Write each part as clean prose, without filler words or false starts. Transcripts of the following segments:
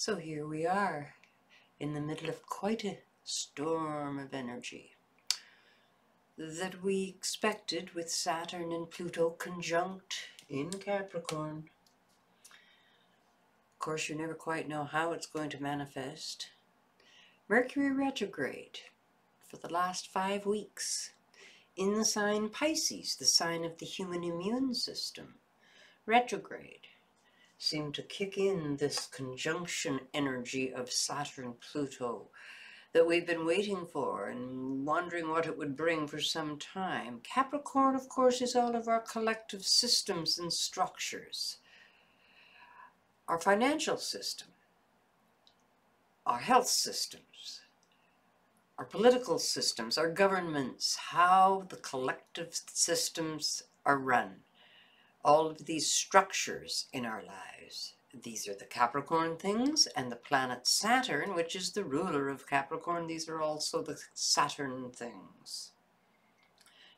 So here we are, in the middle of quite a storm of energy that we expected, with Saturn and Pluto conjunct in Capricorn. Of course, you never quite know how it's going to manifest. Mercury retrograde for the last 5 weeks in the sign Pisces, the sign of the human immune system. Retrograde seemed to kick in this conjunction energy of Saturn-Pluto that we've been waiting for and wondering what it would bring for some time. Capricorn, of course, is all of our collective systems and structures. Our financial system, our health systems, our political systems, our governments, how the collective systems are run. All of these structures in our lives. These are the Capricorn things, and the planet Saturn, which is the ruler of Capricorn, these are also the Saturn things.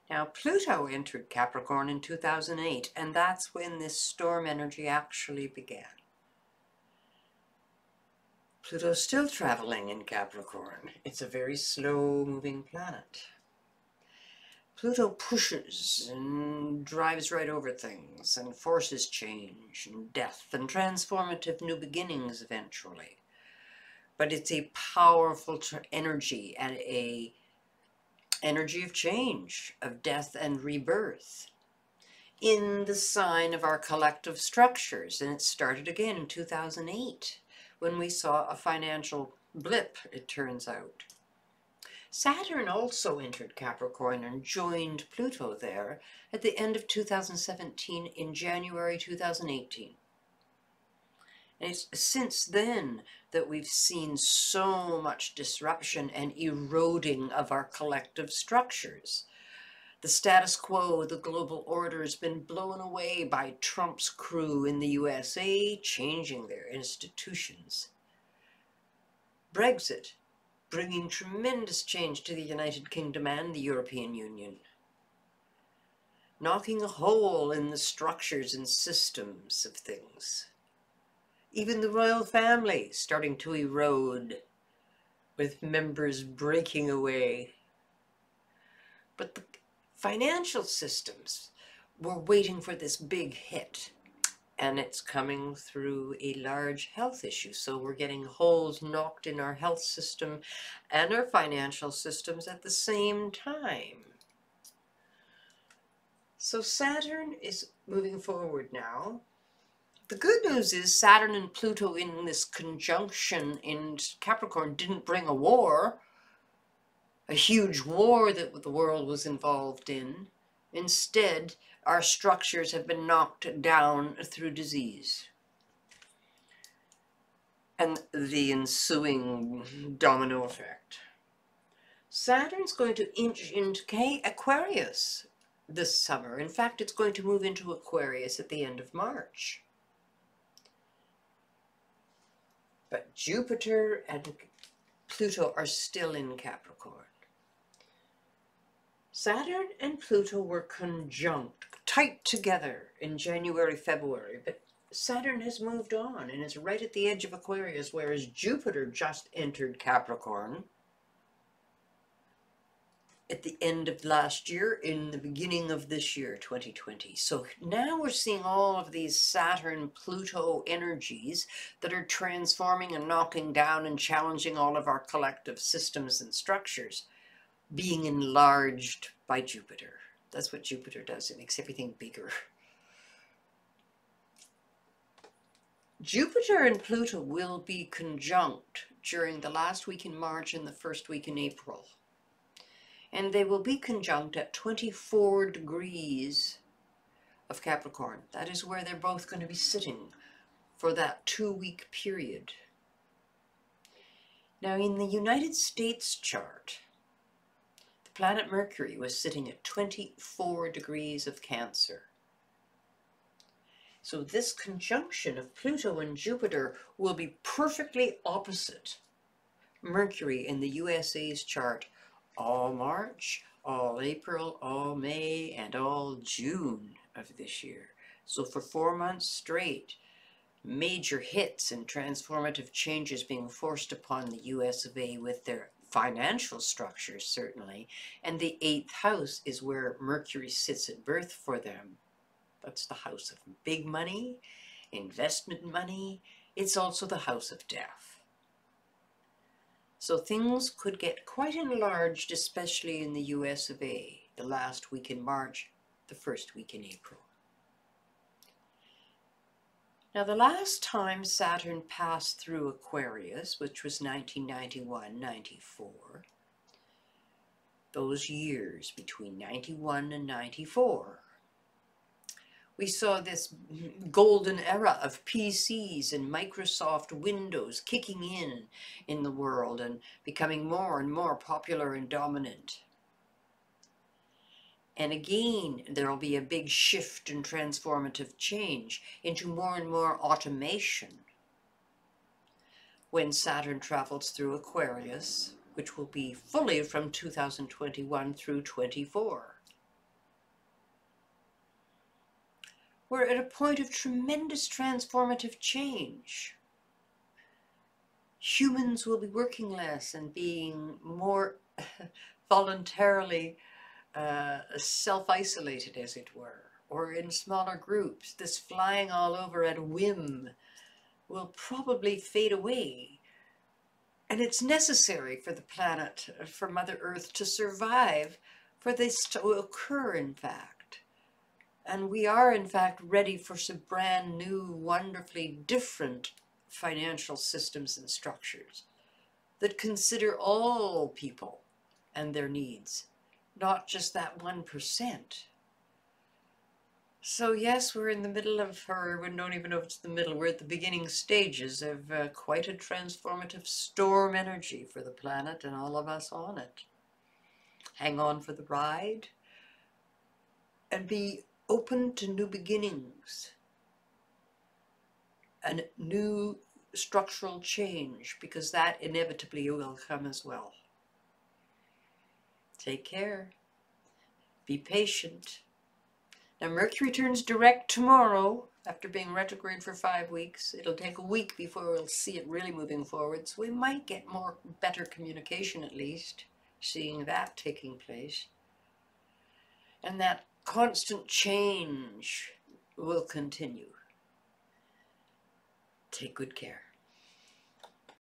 Now, Pluto entered Capricorn in 2008, and that's when this storm energy actually began. Pluto's still traveling in Capricorn. It's a very slow-moving planet. Pluto pushes and drives right over things and forces change and death and transformative new beginnings eventually. But it's a powerful energy and a energy of change, of death and rebirth in the sign of our collective structures. And it started again in 2008 when we saw a financial blip, it turns out. Saturn also entered Capricorn and joined Pluto there at the end of 2017 in January 2018. And it's since then that we've seen so much disruption and eroding of our collective structures. The status quo, the global order, has been blown away by Trump's crew in the USA, changing their institutions. Brexit, bringing tremendous change to the United Kingdom and the European Union, knocking a hole in the structures and systems of things. Even the royal family starting to erode, with members breaking away. But the financial systems were waiting for this big hit, and it's coming through a large health issue. So we're getting holes knocked in our health system and our financial systems at the same time. So Saturn is moving forward now. The good news is Saturn and Pluto in this conjunction in Capricorn didn't bring a war, a huge war that the world was involved in. Instead, our structures have been knocked down through disease and the ensuing domino effect. Saturn's going to inch into Aquarius this summer. In fact, it's going to move into Aquarius at the end of March. But Jupiter and Pluto are still in Capricorn. Saturn and Pluto were conjunct, tight together in January, February, but Saturn has moved on and is right at the edge of Aquarius, whereas Jupiter just entered Capricorn at the end of last year, in the beginning of this year, 2020. So now we're seeing all of these Saturn-Pluto energies that are transforming and knocking down and challenging all of our collective systems and structures, being enlarged by Jupiter. That's what Jupiter does. It makes everything bigger. Jupiter and Pluto will be conjunct during the last week in March and the first week in April. And they will be conjunct at 24 degrees of Capricorn. That is where they're both going to be sitting for that 2-week period. Now, in the United States chart, the planet Mercury was sitting at 24 degrees of Cancer. So this conjunction of Pluto and Jupiter will be perfectly opposite Mercury in the USA's chart all March, all April, all May, and all June of this year. So for 4 months straight, major hits and transformative changes being forced upon the US of A with their financial structures, certainly. And the 8th house is where Mercury sits at birth for them. That's the house of big money, investment money. It's also the house of death. So things could get quite enlarged, especially in the US of A, the last week in March, the first week in April. Now, the last time Saturn passed through Aquarius, which was 1991-94, those years between 91 and 94, we saw this golden era of PCs and Microsoft Windows kicking in the world and becoming more and more popular and dominant. And again, there will be a big shift and transformative change into more and more automation when Saturn travels through Aquarius, which will be fully from 2021 through 24. We're at a point of tremendous transformative change. Humans will be working less and being more voluntarily self-isolated, as it were, or in smaller groups. This flying all over at whim will probably fade away. And it's necessary for the planet, for Mother Earth to survive, for this to occur, in fact. And we are, in fact, ready for some brand new, wonderfully different financial systems and structures that consider all people and their needs, not just that 1%. So yes, we're in the middle of, or we don't even know if it's the middle, we're at the beginning stages of quite a transformative storm energy for the planet and all of us on it. Hang on for the ride and be open to new beginnings and new structural change, because that inevitably will come as well. Take care. Be patient. Now, Mercury turns direct tomorrow after being retrograde for 5 weeks. It'll take a week before we'll see it really moving forward, so we might get better communication, at least, seeing that taking place. And that constant change will continue. Take good care.